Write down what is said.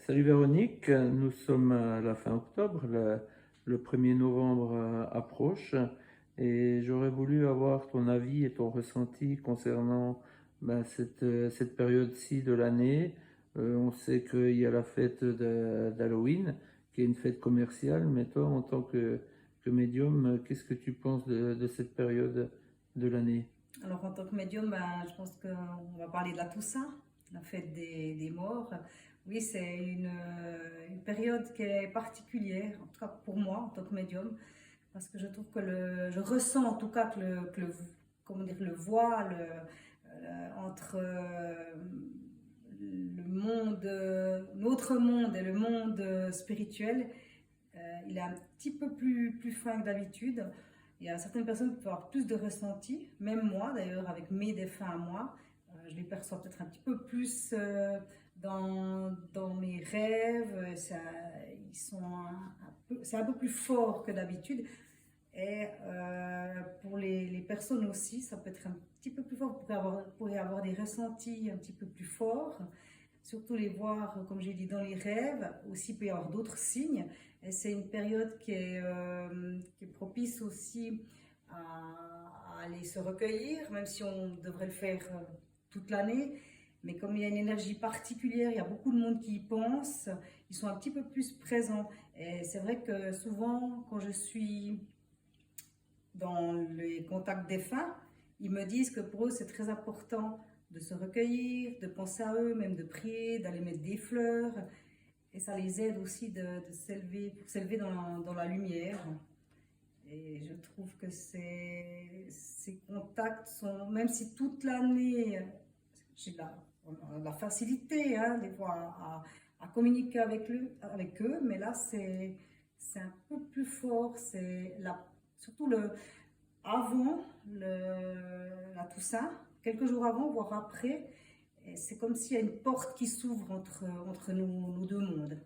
Salut Véronique, nous sommes à la fin octobre, le 1er novembre approche et j'aurais voulu avoir ton avis et ton ressenti concernant cette période-ci de l'année. On sait qu'il y a la fête d'Halloween qui est une fête commerciale, mais toi en tant que médium, qu'est-ce que tu penses de cette période de l'année? Alors, en tant que médium, je pense qu'on va parler de la Toussaint, la fête des morts. Oui, c'est une période qui est particulière, en tout cas pour moi, en tant que médium, parce que je trouve que je ressens en tout cas comment dire, le voile entre le monde, notre monde et le monde spirituel, il est un petit peu plus fin que d'habitude. Il y a certaines personnes qui peuvent avoir plus de ressenti, même moi d'ailleurs, avec mes défunts à moi. Je les perçois peut-être un petit peu plus dans mes rêves. C'est un peu plus fort que d'habitude. Et pour les personnes aussi, ça peut être un petit peu plus fort, pourrait avoir des ressentis un petit peu plus forts, surtout les voir, comme j'ai dit, dans les rêves. Aussi, il peut y avoir d'autres signes. Et c'est une période qui est propice aussi à aller se recueillir, même si on devrait le faire toute l'année. Mais comme il y a une énergie particulière, il y a beaucoup de monde qui y pense, ils sont un petit peu plus présents. Et c'est vrai que souvent, quand je suis dans les contacts défunts, ils me disent que pour eux, c'est très important de se recueillir, de penser à eux, même de prier, d'aller mettre des fleurs. Et ça les aide aussi de s'élever, pour s'élever dans la lumière. Et je trouve que ces contacts sont, même si toute l'année, j'ai la facilité, hein, des fois, à communiquer avec eux, mais là, c'est un peu plus fort. Surtout avant la Toussaint, quelques jours avant, voire après, c'est comme s'il y a une porte qui s'ouvre entre nous deux mondes.